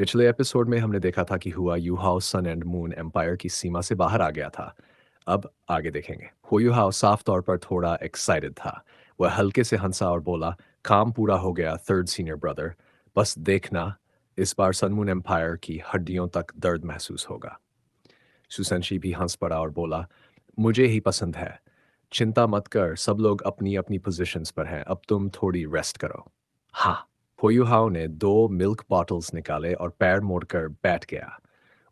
पिछले एपिसोड में हमने देखा था कि हुआ Yuhao sun and moon empire की सीमा से बाहर आ गया था। अब आगे देखेंगे। हुयुहाओ साफ तौर पर थोड़ा एक्साइटेड था। वह हल्के से हंसा और बोला, काम पूरा हो गया थर्ड सीनियर ब्रदर। बस देखना, इस बार सन मून एम्पायर की हड्डियों तक दर्द महसूस होगा। सुसंशी भी हंस पड़ा और बोला, मुझे ही पसंद है। चिंता मत कर, सब लोग अपनी अपनी पोजीशंस पर हैं, अब तुम थोड़ी रेस्ट करो। हाँ। होयुहाओ ने दो मिल्क बॉटल्स निकाले और पैर मोड़कर बैठ गया।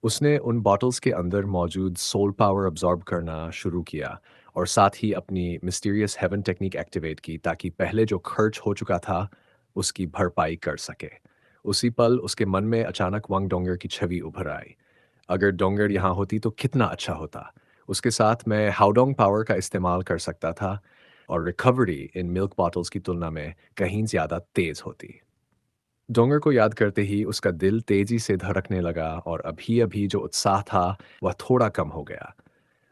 उसने उन बॉटल्स के अंदर मौजूद सोल पावर अब्जॉर्ब करना शुरू किया और साथ ही अपनी मिस्टीरियस हेवन टेक्निक एक्टिवेट की ताकि पहले जो खर्च हो चुका था उसकी भरपाई कर सके। उसी पल उसके मन में अचानक वांग डोंगर की छवि उभर आई। अगर डोंगर यहाँ होती तो कितना अच्छा होता। उसके साथ मैं हाउडोंग पावर का इस्तेमाल कर सकता था और रिकवरी इन मिल्क बॉटल्स की तुलना में कहीं ज़्यादा तेज़ होती। डोंगर को याद करते ही उसका दिल तेजी से धड़कने लगा और अभी-अभी जो उत्साह था वह थोड़ा कम हो गया।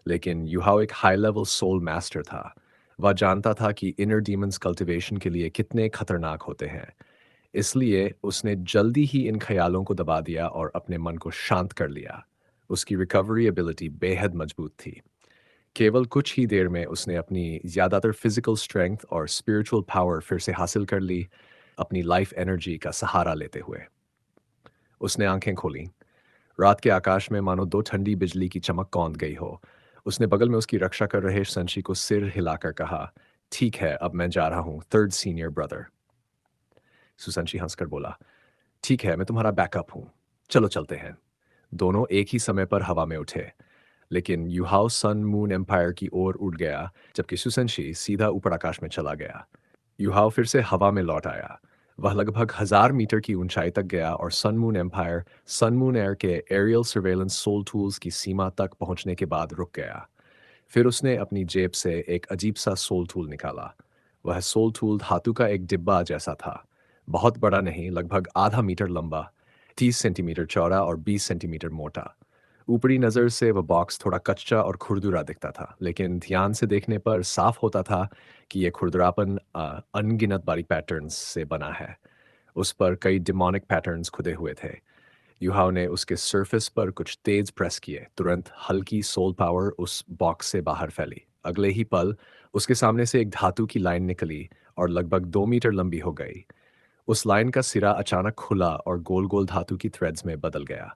लेकिन यूहाओ एक हाई लेवल सोल मास्टर था। वह जानता था कि इनर डीमंस कल्टीवेशन के लिए कितने खतरनाक होते हैं। इसलिए उसने जल्दी ही इन ख्यालों को दबा दिया और अपने मन को शांत कर लिया। उसकी रिकवरी एबिलिटी बेहद मजबूत थी। केवल कुछ ही देर में उसने अपनी ज़्यादातर फिजिकल स्ट्रेंथ और स्पिरिचुअल पावर फिर से हासिल कर ली, अपनी लाइफ एनर्जी का सहारा लेते हुए। उसने आंखें खोलीं। रात के आकाश में मानो दो ठंडी बिजली की चमक कौंध गई हो। उसने बगल में उसकी रक्षा कर रहे संशी को सिर हिलाकर कहा, ठीक है, अब मैं जा रहा हूँ, थर्ड सीनियर ब्रदर। सुसंशी हंसकर बोला, ठीक है, मैं तुम्हारा बैकअप हूँ। चलो चलते हैं। दोनों एक ही समय पर हवा में उठे, लेकिन यूहाओ सन मून एम्पायर की ओर उड़ गया, जबकि सुसंशी सीधा ऊपर आकाश में चला गया। यूहाओ फिर से हवा में लौट आया। वह लगभग 1,000 मीटर की ऊंचाई तक गया और Sun Moon Empire Sun Moon air के एरियल सर्वेलेंस सोल टूल्स की सीमा तक पहुंचने के बाद रुक गया। फिर उसने अपनी जेब से एक अजीब सा सोल टूल निकाला। वह सोल टूल धातु का एक डिब्बा जैसा था। बहुत बड़ा नहीं, लगभग आधा मीटर लंबा, 30 सेंटीमीटर चौड़ा और 20 सेंटीमीटर मोटा। ऊपरी नज़र से वह बॉक्स थोड़ा कच्चा और खुरदुरा दिखता था, लेकिन ध्यान से देखने पर साफ होता था कि यह खुरदरापन अनगिनत बारीक पैटर्न्स से बना है। उस पर कई डिमोनिक पैटर्न्स खुदे हुए थे। युहाओ ने उसके सरफेस पर कुछ तेज प्रेस किए, तुरंत हल्की सोल पावर उस बॉक्स से बाहर फैली। अगले ही पल उसके सामने से एक धातु की लाइन निकली और लगभग 2 मीटर लंबी हो गई। उस लाइन का सिरा अचानक खुला और गोल गोल धातु की थ्रेड्स में बदल गया।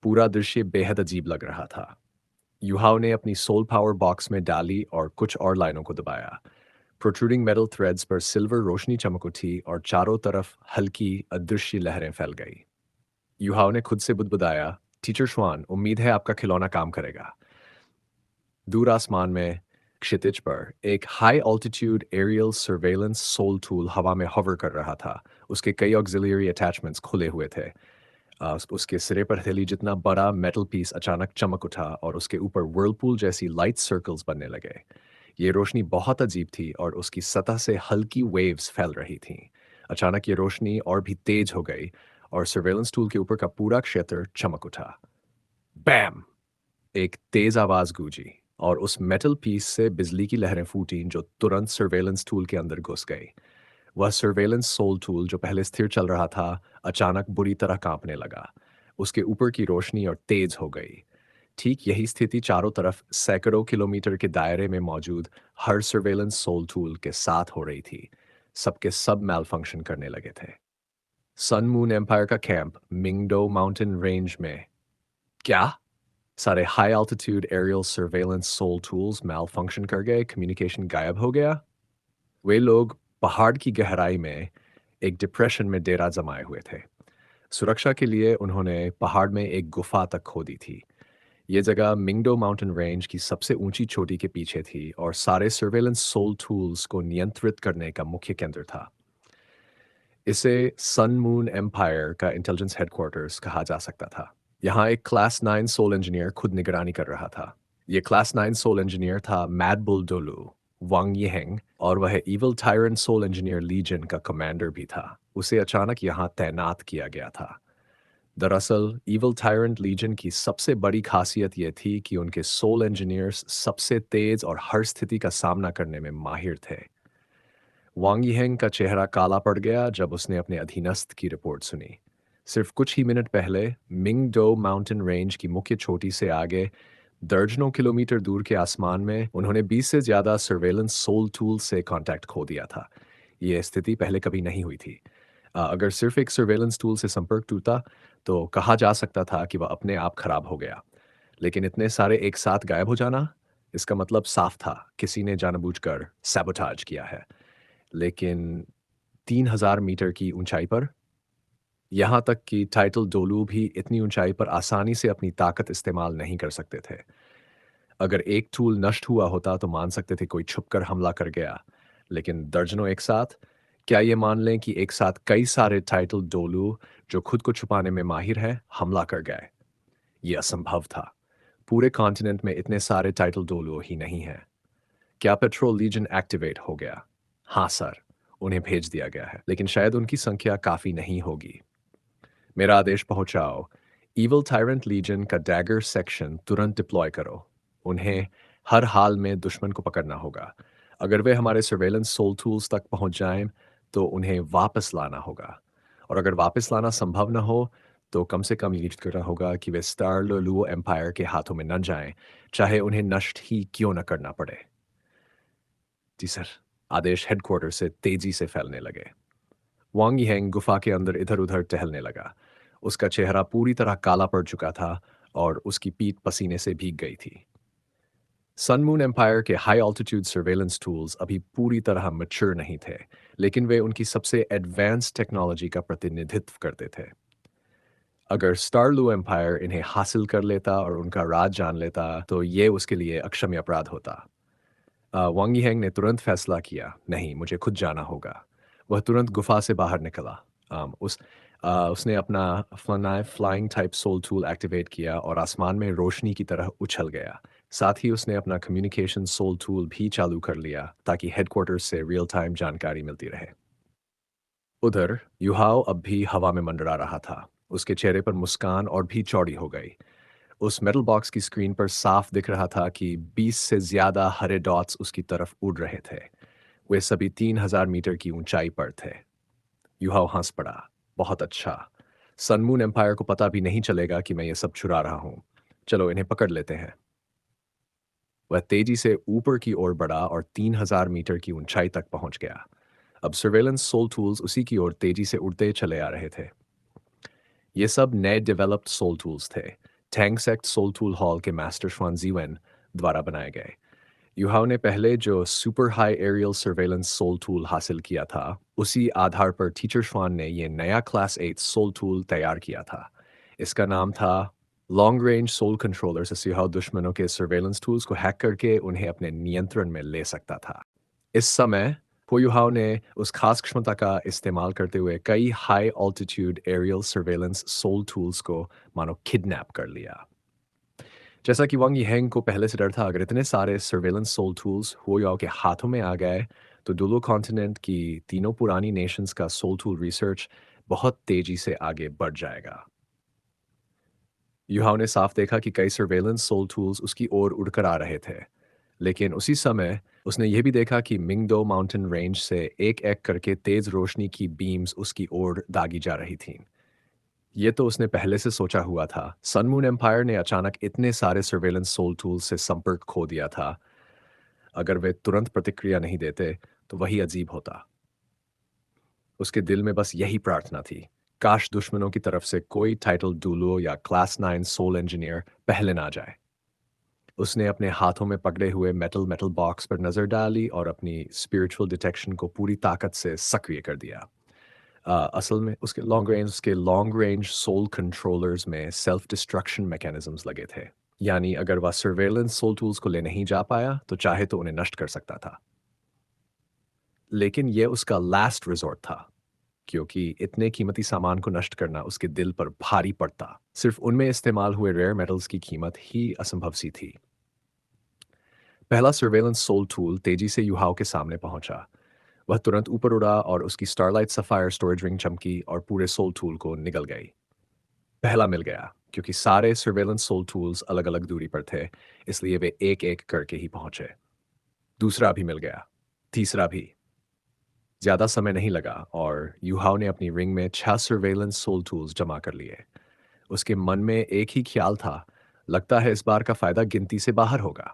पूरा दृश्य बेहद अजीब लग रहा था। युहाओ ने अपनी सोल पावर बॉक्स में डाली और कुछ और लाइनों को दबाया। प्रोट्रूडिंग मेटल थ्रेड्स पर सिल्वर रोशनी चमक उठी और चारों तरफ हल्की अदृश्य लहरें फैल गई। युहाओ ने खुद से बुदबुदाया, टीचर श्वान, उम्मीद है आपका खिलौना काम करेगा। दूर आसमान में क्षितिज पर एक high altitude aerial surveillance soul tool हवा में हॉवर कर रहा था। उसके कई ऑक्सिलरी अटैचमेंट्स खुले हुए थे। उसके सिरे पर हथेली जितना बड़ा मेटल पीस अचानक चमक उठा और उसके ऊपर व्हर्लपूल जैसी लाइट सर्कल्स बनने लगे। ये रोशनी बहुत अजीब थी और उसकी सतह से हल्की वेव्स फैल रही थीं। अचानक ये रोशनी और भी तेज हो गई और सर्वेलेंस टूल के ऊपर का पूरा क्षेत्र चमक उठा। बैम! एक तेज आवाज गूंजी और उस मेटल पीस से बिजली की लहरें फूटीं जो तुरंत सर्वेलेंस टूल के अंदर घुस गई। वह सर्वेलेंस सोल टूल जो पहले स्थिर चल रहा था, अचानक बुरी तरह कांपने लगा। उसके ऊपर की रोशनी और तेज हो गई। ठीक यही स्थिति चारों तरफ सैकड़ों किलोमीटर के दायरे में मौजूद हर सर्वेलेंस सोल टूल के साथ हो रही थी। सबके सब मैल फंक्शन करने लगे थे। सन मून एम्पायर का कैंप मिंगडो माउंटेन रेंज में। क्या? सारे high altitude aerial surveillance soul tools malfunction कर गए, कम्युनिकेशन गायब हो गया। वे लोग पहाड़ की गहराई में एक डिप्रेशन में डेरा जमाए हुए थे। सुरक्षा के लिए उन्होंने पहाड़ में एक गुफा तक खोदी थी। ये जगह मिंगडो माउंटेन रेंज की सबसे ऊंची चोटी के पीछे थी और सारे सर्वेलेंस सोल टूल्स को नियंत्रित करने का मुख्य केंद्र था। इसे सन मून एम्पायर का इंटेलिजेंस हेडक्वार्टर्स कहा जा सकता था। यहाँ एक क्लास 9 सोल इंजीनियर खुद निगरानी कर रहा था। ये क्लास 9 सोल इंजीनियर था Mad Bull Doulu, Wang Yiheng, और वह evil tyrant soul engineer legion का कमांडर भी था। उसे अचानक यहाँ तैनात किया गया था। दरअसल इविल टायरेंट लीजन की सबसे बड़ी खासियत यह थी कि उनके सोल इंजीनियर्स सबसे तेज और हर स्थिति का सामना करने में माहिर थे। वांग यिहेंग का चेहरा काला पड़ गया जब उसने अपने अधीनस्थ की रिपोर्ट सुनी। सिर्फ कुछ ही मिनट पहले मिंग डो माउंटेन रेंज की मुख्य चोटी से आगे दर्जनों किलोमीटर दूर के आसमान में उन्होंने 20 से ज़्यादा सर्वेलेंस सोल टूल से कांटेक्ट खो दिया था। ये स्थिति पहले कभी नहीं हुई थी। अगर सिर्फ एक सर्वेलेंस टूल से संपर्क टूटा तो कहा जा सकता था कि वह अपने आप खराब हो गया। लेकिन इतने सारे एक साथ गायब हो जाना, इसका मतलब साफ था, किसी ने जानबूझकर सैबोटाज किया है। लेकिन 3000 मीटर की ऊंचाई पर, यहाँ तक कि टाइटल डोलू भी इतनी ऊंचाई पर आसानी से अपनी ताकत इस्तेमाल नहीं कर सकते थे। अगर एक टूल नष्ट हुआ होता तो मान सकते थे कोई छुपकर हमला कर गया, लेकिन दर्जनों एक साथ, क्या ये मान लें कि एक साथ कई सारे टाइटल डोलू जो खुद को छुपाने में माहिर है हमला कर गए? ये असंभव था। पूरे कॉन्टिनेंट में इतने सारे टाइटल डोलू ही नहीं हैं। क्या पेट्रोल लीजन एक्टिवेट हो गया? हाँ सर, उन्हें भेज दिया गया है, लेकिन शायद उनकी संख्या काफ़ी नहीं होगी। मेरा आदेश पहुंचाओ। इवल टायरेंट लीजन का डैगर सेक्शन तुरंत डिप्लॉय करो। उन्हें हर हाल में दुश्मन को पकड़ना होगा। अगर वे हमारे सर्वेलेंस सोल टूल्स तक पहुंच जाएं, तो उन्हें वापस लाना होगा। और अगर वापस लाना संभव न हो, तो कम से कम ये करना होगा कि वे स्टार लुओ एम्पायर के हाथों में न जाएं, चाहे उन्हें नष्ट ही क्यों न करना पड़े। जी सर। आदेश हेडक्वार्टर से तेजी से फैलने लगे। वांग यिहेंग गुफा के अंदर इधर-उधर टहलने लगा। उसका चेहरा पूरी तरह काला पड़ चुका था और उसकी पीठ पसीने से भीग गई थी। सन मून एम्पायर के हाई ऑल्टीट्यूड सर्वेलेंस टूल्स अभी पूरी तरह मैच्योर नहीं थे, लेकिन वे उनकी सबसे एडवांस टेक्नोलॉजी का प्रतिनिधित्व करते थे। अगर स्टारलू एम्पायर इन्हें हासिल कर लेता और उनका राज जान लेता, तो ये उसके लिए अक्षम्य अपराध होता। वांग यिहेंग ने तुरंत फैसला किया, नहीं, मुझे खुद जाना होगा। वह तुरंत गुफा से बाहर निकला। उसने अपना flying type soul tool activate किया और आसमान में रोशनी की तरह उछल गया। साथ ही उसने अपना कम्युनिकेशन सोल टूल भी चालू कर लिया ताकि हेडक्वार्टर्स से रियल टाइम जानकारी मिलती रहे। उधर युहाओ अब भी हवा में मंडरा रहा था। उसके चेहरे पर मुस्कान और भी चौड़ी हो गई। उस मेटल बॉक्स की स्क्रीन पर साफ दिख रहा था कि 20 से ज्यादा हरे डॉट्स उसकी तरफ उड़ रहे थे। वे सभी 3000 मीटर की ऊंचाई पर थे। युहाओ हंस पड़ा। बहुत अच्छा। सनमून एम्पायर को पता भी नहीं चलेगा कि मैं ये सब चुरा रहा हूं। चलो इन्हें पकड़ लेते हैं। वह तेजी से ऊपर की ओर बढ़ा और 3000 मीटर की ऊंचाई तक पहुंच गया। अब सर्वेलेंस सोल टूल्स उसी की ओर तेजी से उड़ते चले आ रहे थे। ये सब नए डेवलप्ड सोल टूल्स थे। टैंगसेक्ट सोल टूल हॉल के मास्टर श्वान जीवन द्वारा बनाए गए। युहाओ ने पहले जो super high aerial surveillance soul tool हासिल किया था, उसी आधार पर टीचर श्वान ने यह नया क्लास 8 सोल टूल तैयार किया था। इसका नाम था लॉन्ग रेंज सोल कंट्रोलर, से युहाओ दुश्मनों के सर्वेलेंस टूल्स को हैक करके उन्हें अपने नियंत्रण में ले सकता था। इस समय पोयुहाओ ने उस खास क्षमता का इस्तेमाल करते हुए कई high altitude aerial surveillance soul tools को मानो किडनैप कर लिया। जैसा कि वांग यिहेंग को पहले से डर था, अगर इतने सारे सर्वेलेंस सोल टूल्स हुओयाओ के हाथों में आ गए, तो डुलो कॉन्टिनेंट की तीनों पुरानी नेशंस का सोल टूल रिसर्च बहुत तेजी से आगे बढ़ जाएगा। युहाओ ने साफ देखा कि कई सर्वेलेंस सोल टूल्स उसकी ओर उड़कर आ रहे थे, लेकिन उसी समय उसने यह भी देखा कि मिंगडो माउंटेन रेंज से एक-एक करके तेज रोशनी की बीम्स उसकी ओर दागी जा रही थीं। ये तो उसने पहले से सोचा हुआ था। सन मून एम्पायर ने अचानक इतने सारे सर्वेलेंस सोल टूल्स से संपर्क खो दिया था। अगर वे तुरंत प्रतिक्रिया नहीं देते, तो वही अजीब होता। उसके दिल में बस यही प्रार्थना थी, काश दुश्मनों की तरफ से कोई टाइटल डूलो या क्लास 9 सोल इंजीनियर पहले ना जाए। उसने अपने हाथों में पकड़े हुए मेटल मेटल बॉक्स पर नजर डाली और अपनी स्पिरिचुअल डिटेक्शन को पूरी ताकत से सक्रिय कर दिया। असल में उसके लॉन्ग रेंज सोल कंट्रोलर्स में सेल्फ डिस्ट्रक्शन मैकेनिज्म्स लगे थे। यानी अगर वह सर्वेलेंस सोल टूल्स को ले नहीं जा पाया, तो चाहे तो उन्हें नष्ट कर सकता था। लेकिन यह उसका लास्ट रिजॉर्ट था, क्योंकि इतने कीमती सामान को नष्ट करना उसके दिल पर भारी पड़ता। सिर्फ उनमें इस्तेमाल हुए रेयर मेटल्स की कीमत ही असंभव सी थी। पहला सर्वेलेंस सोल टूल तेजी से युहाओ के सामने पहुंचा। वह तुरंत ऊपर उड़ा और उसकी स्टारलाइट सफायर स्टोरेज रिंग चमकी और पूरे सोल टूल को निगल गई। पहला मिल गया, क्योंकि सारे सर्वेलेंस सोल टूल्स अलग-अलग दूरी पर थे, इसलिए वे एक-एक करके ही पहुंचे। दूसरा भी मिल गया, तीसरा भी। ज़्यादा समय नहीं लगा और यूहाओ ने अपनी रिंग में 6 सर्वेलेंस सोल टूल्स जमा कर लिए। उसके मन में एक ही ख्याल था, लगता है इस बार का फायदा गिनती से बाहर होगा।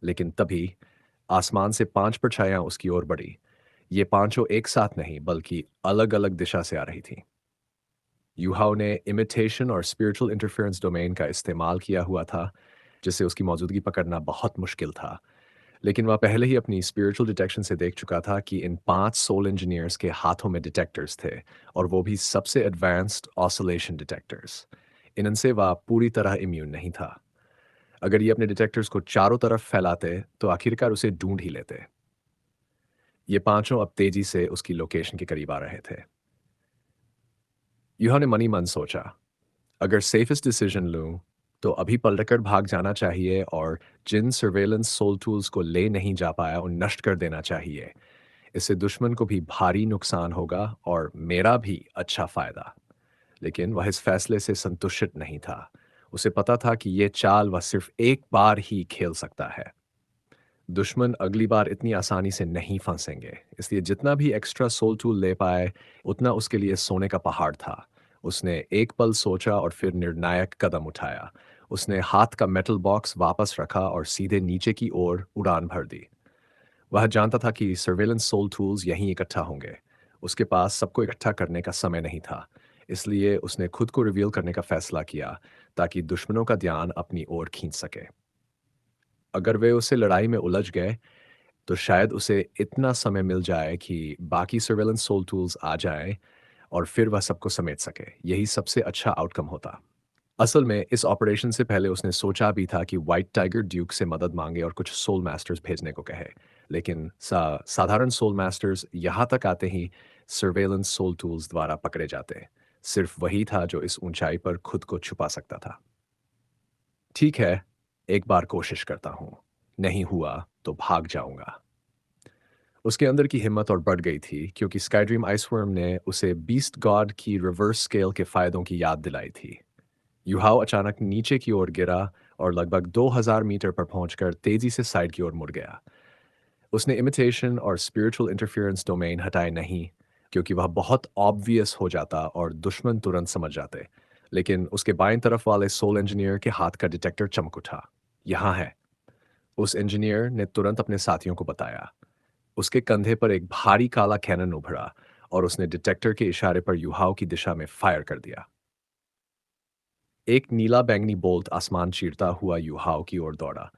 लेकिन तभी आसमान से 5 परछाइयां उसकी ओर बढ़ी। ये पांचों एक साथ नहीं बल्कि अलग-अलग दिशा से आ रही थीं। यूहाओ ने इमिटेशन और स्पिरिचुअल इंटरफेरेंस डोमेन का इस्तेमाल किया हुआ था, जिससे उसकी मौजूदगी पकड़ना बहुत मुश्किल था। लेकिन वह पहले ही अपनी स्पिरिचुअल डिटेक्शन से देख चुका था कि इन 5 सोल इंजीनियर्स के हाथों में डिटेक्टर्स थे, और वो भी सबसे एडवांस्ड ऑसिलेशन डिटेक्टर्स। इनसे वह पूरी तरह इम्यून नहीं था। अगर ये अपने डिटेक्टर्स को चारों तरफ फैलाते, तो आखिरकार उसे ढूंढ ही लेते। ये पांचों अब तेजी से उसकी लोकेशन के करीब आ रहे थे। यूहा ने मनी मन सोचा, अगर सेफेस्ट डिसीजन लूं, तो अभी पलटकर भाग जाना चाहिए और जिन सर्वेलेंस सोल टूल्स को ले नहीं जा पाया उन नष्ट कर देना चाहिए। इससे दुश्मन को भी भारी नुकसान होगा और मेरा भी अच्छा फायदा। लेकिन वह इस फैसले से संतुष्ट नहीं था। उसे पता था कि यह चाल वह सिर्फ एक बार ही खेल सकता है। दुश्मन अगली बार इतनी आसानी से नहीं फंसेंगे, इसलिए जितना भी एक्स्ट्रा सोल टूल ले पाए, उतना उसके लिए सोने का पहाड़ था। उसने एक पल सोचा और फिर निर्णायक कदम उठाया। उसने हाथ का मेटल बॉक्स वापस रखा और सीधे नीचे की ओर उड़ान भर दी। वह जानता था कि सर्वेलेंस सोल टूल्स यहीं इकट्ठा होंगे। उसके पास सबको इकट्ठा करने का समय नहीं था, इसलिए उसने खुद को रिवील करने का फैसला किया, ताकि दुश्मनों का ध्यान अपनी ओर खींच सके। अगर वे उसे लड़ाई में उलझ गए, तो शायद उसे इतना समय मिल जाए कि बाकी सर्वेलेंस सोल टूल्स आ जाएं और फिर वह सबको समेट सके। यही सबसे अच्छा आउटकम होता। असल में इस ऑपरेशन से पहले उसने सोचा भी था कि व्हाइट टाइगर ड्यूक से मदद मांगे और कुछ सोल मास्टर्स भेजने को कहे। लेकिन साधारण सोल मास्टर्स यहाँ तक आते ही सर्वेलेंस सोल टूल्स द्वारा पकड़े जाते। सिर्फ वही था जो इस ऊंचाई पर खुद को छुपा सकता था। ठीक है, एक बार कोशिश करता हूँ। नहीं हुआ तो भाग जाऊंगा। उसके अंदर की हिम्मत और बढ़ गई थी, क्योंकि स्काईड्रीम आइसवर्म ने उसे बीस्ट गॉड की रिवर्स स्केल के फायदों की याद दिलाई थी। युहाओ अचानक नीचे की ओर गिरा और लगभग 2000 मीटर पर पहुंचकर तेजी से साइड की ओर मुड़ गया। उसने इमिटेशन और स्पिरिचुअल इंटरफेरेंस डोमेन हटाए नहीं, क्योंकि वह बहुत ऑब्वियस हो जाता और दुश्मन तुरंत समझ जाते। लेकिन उसके बाएं तरफ वाले सोल इंजीनियर के हाथ का डिटेक्टर चमक उठा। यहाँ है। उस इंजीनियर ने तुरंत अपने साथियों को बताया। उसके कंधे पर एक भारी काला कैनन उभरा और उसने डिटेक्टर के इशारे पर युहाओ की दिशा में फायर कर दिया। एक नीला बैंगनी बोल्ट आसमान चीरता हुआ युहाओ की ओर दौड़ा।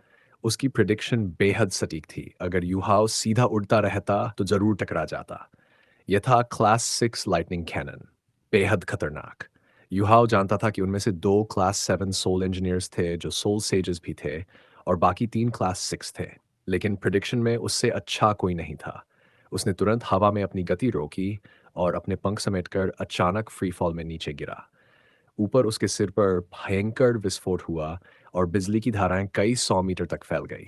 उसकी प्रिडिक्शन बेहद सटीक थी। अगर युहाओ सीधा उड़ता रहता तो जरूर टकरा जाता। यह था क्लास 6 लाइटनिंग कैनन। बेहद खतरनाक। युहाओ जानता था कि उनमें से 2 क्लास 7 सोल इंजीनियर्स थे जो सोल सेजेस भी थे, और बाकी 3 क्लास 6 थे। लेकिन प्रिडिक्शन में उससे अच्छा कोई नहीं था। उसने तुरंत हवा में अपनी गति रोकी और अपने पंख समेटकर अचानक फ्री फॉल में नीचे गिरा। ऊपर उसके सिर पर भयंकर विस्फोट हुआ और बिजली की धाराएं कई 100 मीटर तक फैल गई।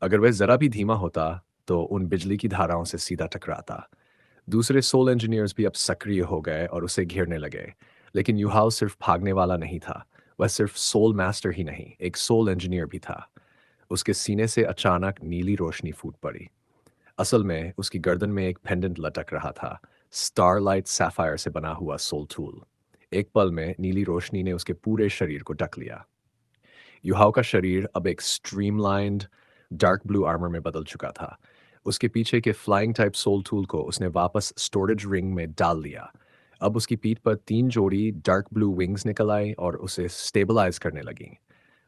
अगर वह जरा भी धीमा होता, तो उन बिजली की धाराओं से सीधा टकराता। दूसरे सोल इंजीनियर्स भी अब सक्रिय हो गए और उसे घेरने लगे। लेकिन युहाओ सिर्फ भागने वाला नहीं था। वह सिर्फ सोल मास्टर ही नहीं, एक सोल इंजीनियर भी था। उसके सीने से अचानक नीली रोशनी फूट पड़ी। असल में उसकी गर्दन में एक पेंडेंट लटक रहा था, स्टारलाइट सैफायर से बना हुआ सोल टूल। एक पल में नीली रोशनी ने उसके पूरे शरीर को ढक लिया। युहाओ का शरीर अब एक स्ट्रीमलाइंड डार्क ब्लू आर्मर में बदल चुका था। उसके पीछे के फ्लाइंग टाइप सोल टूल को उसने वापस स्टोरेज रिंग में डाल लिया। अब उसकी पीठ पर 3 जोड़ी डार्क ब्लू विंग्स निकल आई और उसे स्टेबलाइज करने लगी।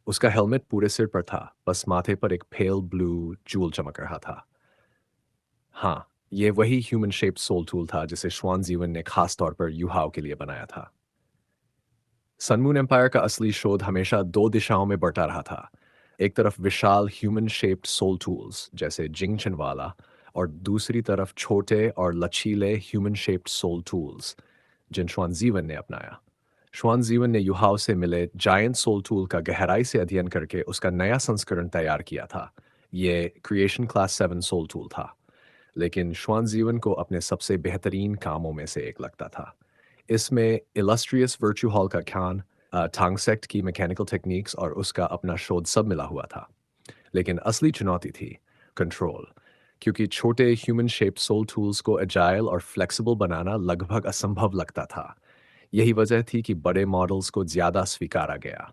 उसका हेलमेट पूरे सिर पर था, बस माथे पर एक पेल ब्लू जूल चमक रहा था। हाँ, ये वही ह्यूमन शेप्ड सोल टूल था जिसे श्वान जीवन ने खास तौर पर युहाओ के लिए बनाया था। सनमून एम्पायर का असली शोध हमेशा 2 दिशाओं में बँटा रहा था। एक तरफ विशाल ह्यूमन शेप्ड सोल टूल्स जैसे जिंगशन वाला, और दूसरी तरफ छोटे और लचीले ह्यूमन शेप्ड सोल टूल्स जिन श्वानजीवन ने अपनाया। श्वानजीवन ने युहाओ से मिले जायंट सोल टूल का गहराई से अध्ययन करके उसका नया संस्करण तैयार किया था। ये क्रिएशन क्लास 7 सोल टूल था। लेकिन श्वानजीवन को अपने सबसे बेहतरीन कामों में से एक लगता था। इसमें इलस्ट्रियस वर्च्यू हॉल का ख्यान, टांगसेक्ट की मैकेनिकल टेक्निक्स और उसका अपना शोध सब मिला हुआ था। लेकिन असली चुनौती थी कंट्रोल। क्योंकि छोटे ह्यूमन शेप्ड सोल टूल्स को एजाइल और फ्लेक्सिबल बनाना लगभग असंभव लगता था। यही वजह थी कि बड़े मॉडल्स को ज़्यादा स्वीकारा गया।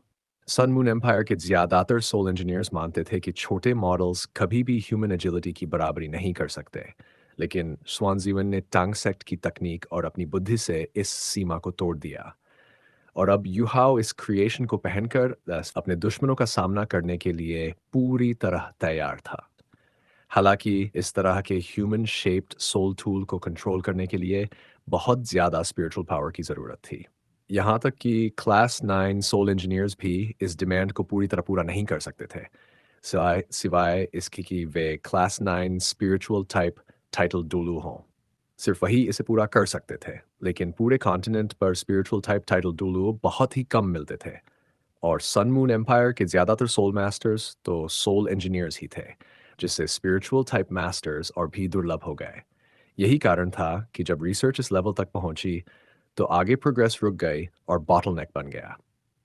सन मून एम्पायर के ज़्यादातर सोल इंजीनियर्स मानते थे कि छोटे मॉडल्स कभी भी ह्यूमन एजिलिटी की बराबरी नहीं कर सकते, लेकिन स्वानजीवन ने टांग सेक्ट की तकनीक और अपनी बुद्धि से इस सीमा को तोड़ दिया। और अब यूहाओ इस क्रिएशन को पहनकर अपने दुश्मनों का सामना करने के लिए पूरी तरह तैयार था। हालांकि इस तरह के ह्यूमन शेप्ड सोल टूल को कंट्रोल करने के लिए बहुत ज़्यादा स्पिरिचुअल पावर की ज़रूरत थी। यहाँ तक कि क्लास 9 सोल इंजीनियर्स भी इस डिमांड को पूरी तरह पूरा नहीं कर सकते थे, सिवाय सिवाय इसके कि वे क्लास 9 स्पिरिचुअल टाइप टाइटल डोलू हों। सिर्फ वही इसे पूरा कर सकते थे, लेकिन पूरे कॉन्टिनेंट पर स्पिरिचुअल टाइप टाइटल डोलू बहुत ही कम मिलते थे। और सन मून एम्पायर के ज़्यादातर सोल मास्टर्स तो सोल इंजीनियर्स ही थे, जिससे स्पिरिचुअल टाइप मास्टर्स और भी दुर्लभ हो गए। यही कारण था कि जब रिसर्च इस लेवल तक पहुंची तो आगे प्रोग्रेस रुक गई और बॉटलनेक बन गया।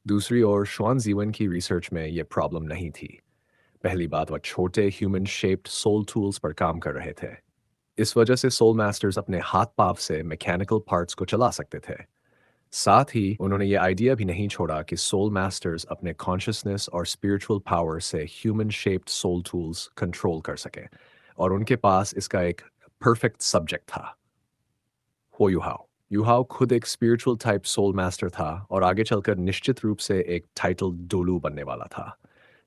दूसरी ओर श्वान जीवन की रिसर्च में यह प्रॉब्लम नहीं थी। पहली बात, वह छोटे ह्यूमन शेप्ड सोल टूल्स पर काम कर रहे थे। इस वजह से सोल मास्टर्स अपने हाथ पाव से मैकेनिकल पार्ट्स को चला सकते थे। साथ ही उन्होंने ये आइडिया भी नहीं छोड़ा कि सोल मास्टर्स अपने कॉन्शियसनेस और स्पिरिचुअल पावर से human shaped soul tools control कर सके, और उनके पास इसका एक परफेक्ट सब्जेक्ट था। हो युहाओ युहाओ खुद एक स्पिरिचुअल टाइप सोल मास्टर था और आगे चलकर निश्चित रूप से एक टाइटल डोलू बनने वाला था।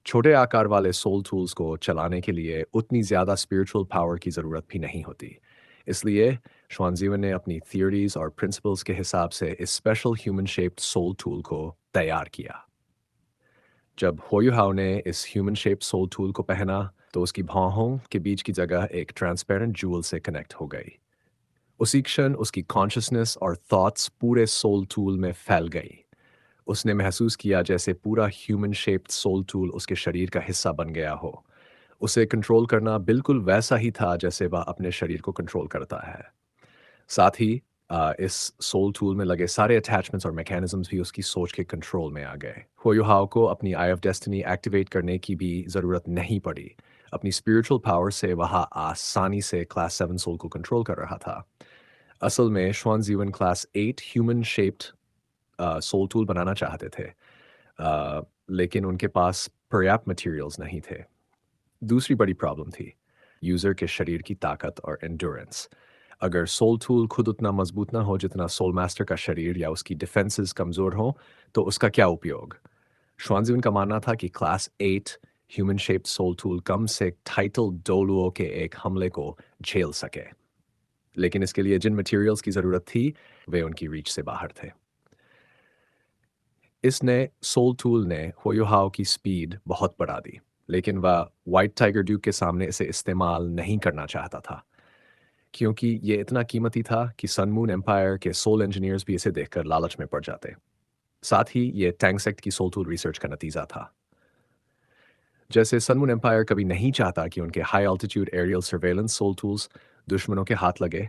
छोटे आकार वाले सोल टूल्स को चलाने के लिए उतनी ज़्यादा स्पिरिचुअल पावर की ज़रूरत भी नहीं होती। इसलिए श्वानजीवन ने अपनी थियोरीज और प्रिंसिपल्स के हिसाब से इस special human shaped soul tool को तैयार किया। जब होयुहाओ ने इस ह्यूमन शेप्ड सोल टूल को पहना तो उसकी भौहों के बीच की जगह एक ट्रांसपेरेंट जूल से कनेक्ट हो गई। उसी क्षण उसकी कॉन्शियसनेस और थॉट्स पूरे सोल टूल में फैल गई। उसने महसूस किया जैसे पूरा ह्यूमन शेप्ड सोल टूल उसके शरीर का हिस्सा बन गया हो। उसे कंट्रोल करना बिल्कुल वैसा ही था जैसे वह अपने शरीर को कंट्रोल करता है। साथ ही इस सोल टूल में लगे सारे अटैचमेंट्स और मैकेनिज्म्स भी उसकी सोच के कंट्रोल में आ गए। होयुहाओ को अपनी आई ऑफ डेस्टिनी एक्टिवेट करने की भी ज़रूरत नहीं पड़ी। अपनी स्पिरिचुअल पावर से वह आसानी से क्लास 7 सोल को कंट्रोल कर रहा था। असल में श्वान जीवन class 8 human shaped soul tool बनाना चाहते थे, लेकिन उनके पास पर्याप्त मटेरियल्स नहीं थे। दूसरी बड़ी प्रॉब्लम थी यूज़र के शरीर की ताकत और एंड्योरेंस। अगर सोल टूल खुद उतना मजबूत ना हो जितना सोल मास्टर का शरीर या उसकी डिफेंसेस कमज़ोर हो, तो उसका क्या उपयोग। श्वानज़ी का मानना था कि class 8 human shaped soul tool कम से टाइटल डोलुओ के एक हमले को झेल सके, लेकिन इसके लिए जिन मटेरियल्स की ज़रूरत थी वे उनकी रीच से बाहर थे। इस नए सोल टूल ने होयुहाओ की स्पीड बहुत बढ़ा दी, लेकिन वह व्हाइट टाइगर ड्यूक के सामने इसे इस्तेमाल नहीं करना चाहता था, क्योंकि ये इतना कीमती था कि सन मून एम्पायर के सोल इंजीनियर्स भी इसे देखकर लालच में पड़ जाते। साथ ही ये टैंग सेक्ट की सोल टूल रिसर्च का नतीजा था। जैसे सन मून एम्पायर कभी नहीं चाहता कि उनके high altitude aerial surveillance soul tools दुश्मनों के हाथ लगे,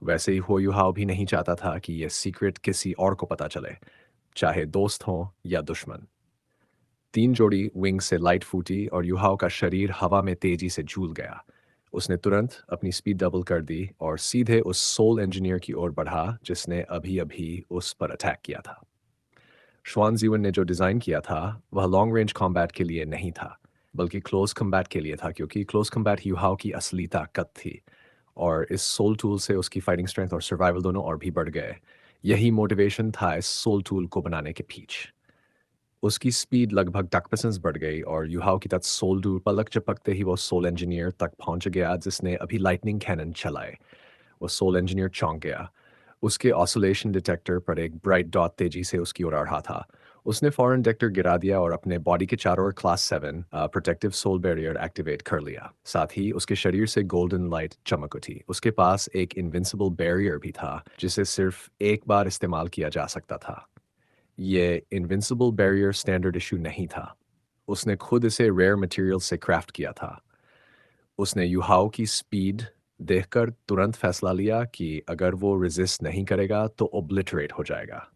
वैसे ही होयुहाओ भी नहीं चाहता था कि यह सीक्रेट किसी और को पता चले, चाहे दोस्त हों या दुश्मन। 3 जोड़ी विंग से लाइट फूटी और युहाओ का शरीर हवा में तेजी से झूल गया। उसने तुरंत अपनी स्पीड डबल कर दी और सीधे उस सोल इंजीनियर की ओर बढ़ा जिसने अभी-अभी उस पर अटैक किया था। श्वान जीवन ने जो डिज़ाइन किया था, वह लॉन्ग रेंज कॉम्बैट के लिए नहीं था, बल्कि क्लोज कॉम्बैट के लिए था, क्योंकि क्लोज कॉम्बैट युहाओ की असली ताकत थी और इस सोल टूल से उसकी फाइटिंग स्ट्रेंथ और सर्वाइवल दोनों और भी बढ़ गए। यही मोटिवेशन था इस सोल टूल को बनाने के पीछे। उसकी स्पीड लगभग 10% बढ़ गई और युहाओ की तक सोल डूर पलक झपकते ही वो सोल इंजीनियर तक पहुंच गया जिसने अभी लाइटनिंग कैनन चलाए। वो सोल इंजीनियर चौंक गया। उसके ऑसिलेशन डिटेक्टर पर एक ब्राइट डॉट तेजी से उसकी ओर आ रहा था। उसने फॉरेन डिटेक्टर गिरा दिया और अपने बॉडी के चारों ओर class 7 protective soul barrier activate कर लिया। साथ ही उसके शरीर से गोल्डन लाइट चमक उठी। उसके पास एक इनविंसिबल बैरियर भी था जिसे सिर्फ एक बार इस्तेमाल किया जा सकता था। ये इनविंसिबल बैरियर स्टैंडर्ड इशू नहीं था। उसने खुद इसे रेयर मटेरियल से क्राफ्ट किया था। उसने युहाओ की स्पीड देखकर तुरंत फैसला लिया कि अगर वो रेजिस्ट नहीं करेगा तो ओब्लिटरेट हो जाएगा।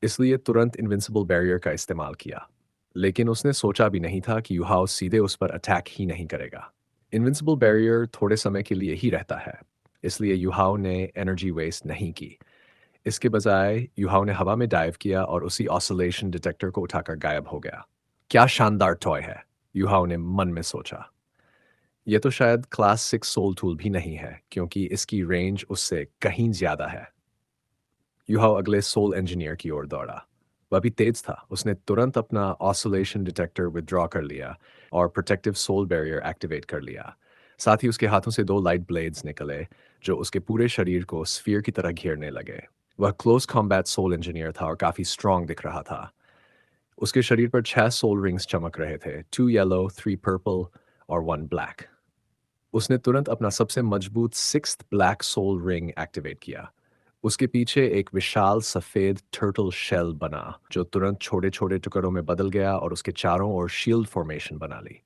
इसलिए तुरंत इनविंसिबल बैरियर का इस्तेमाल किया। लेकिन उसने सोचा भी नहीं था कि युहाओ सीधे उस पर अटैक ही नहीं करेगा। इनविंसिबल बैरियर थोड़े समय के लिए ही रहता है, इसलिए युहाओं ने एनर्जी वेस्ट नहीं की। इसके बजाय युहाओं ने हवा में डाइव किया और उसी ऑसिलेशन डिटेक्टर को उठाकर गायब हो गया। क्या शानदार टॉय है, युहाओं ने मन में सोचा। ये तो शायद क्लास 6 सोल टूल भी नहीं है, क्योंकि इसकी रेंज उससे कहीं ज्यादा है। युहाओ अगले सोल इंजीनियर की ओर दौड़ा। वह भी तेज था। उसने तुरंत अपना ऑसिलेशन डिटेक्टर विदड्रॉ कर लिया और प्रोटेक्टिव सोल बैरियर एक्टिवेट कर लिया। साथ ही उसके हाथों से 2 लाइट ब्लेड्स निकले, जो उसके पूरे शरीर को स्फीयर की तरह घेरने लगे। वह क्लोज कॉम्बैट सोल इंजीनियर था और काफी स्ट्रांग दिख रहा था। उसके शरीर पर 6 सोल रिंग्स चमक रहे थे, 2 येलो, 3 पर्पल और 1 ब्लैक। उसने तुरंत अपना सबसे मजबूत sixth black soul ring activate किया। उसके पीछे एक विशाल सफेद टर्टल शेल बना, जो तुरंत छोटे छोटे टुकड़ों में बदल गया और उसके चारों ओर शील्ड फॉर्मेशन बना ली।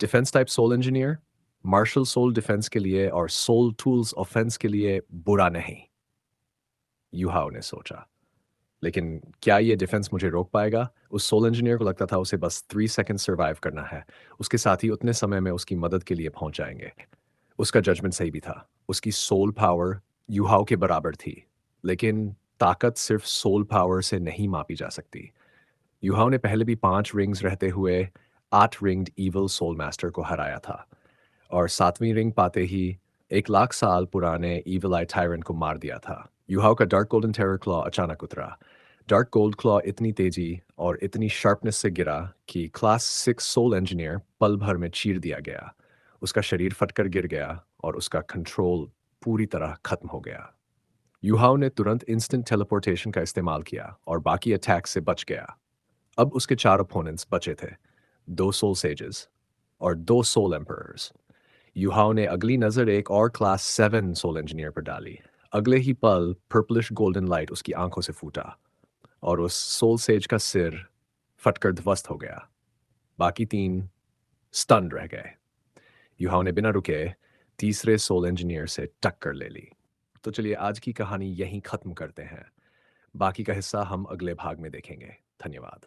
Defence type soul engineer, martial soul defence के लिए और सोल टूल्स ऑफेंस के लिए बुरा नहीं, यूहाओ ने सोचा। लेकिन क्या ये डिफेंस मुझे रोक पाएगा? उस सोल इंजीनियर को लगता था उसे बस 3 सेकंड सर्वाइव करना है। उसके साथ ही उतने समय में उसकी मदद के लिए पहुंच जाएंगे। उसका जजमेंट सही भी था। उसकी सोल पावर युहाओ के बराबर थी, लेकिन ताकत सिर्फ सोल पावर से नहीं मापी जा सकती। युहाओ ने पहले भी 5 रिंग्स रहते हुए 8 रिंग्ड इवल सोल मास्टर को हराया था, और 7वीं रिंग पाते ही 1 लाख साल पुराने इवल आई टायरेंट को मार दिया था। युहाओ का डार्क गोल्डन टेरर क्लॉ अचानक उतरा। डार्क गोल्ड क्लॉ इतनी तेजी और इतनी शार्पनेस से गिरा कि क्लास 6 सोल इंजीनियर पल भर में चीर दिया गया। उसका शरीर फटकर गिर गया और उसका कंट्रोल पूरी तरह खत्म हो गया। युहाओ ने तुरंत इंस्टेंट टेलीपोर्टेशन का इस्तेमाल किया और बाकी अटैक से बच गया। अब उसके 4 ओपोनेंट्स बचे थे, 2 सोल सेजेस और 2 सोल एम्परर्स। युहाओ ने अगली नज़र एक और क्लास 7 सोल इंजीनियर पर डाली। अगले ही पल पर्पलिश गोल्डन लाइट उसकी आंखों से फूटा और उस सोल सेज का सिर फटकर ध्वस्त हो गया। बाकी 3 स्टन रह गए। युहाओं ने बिना रुके तीसरे सोल इंजीनियर से टक्कर ले ली। तो चलिए आज की कहानी यहीं खत्म करते हैं। बाकी का हिस्सा हम अगले भाग में देखेंगे। धन्यवाद।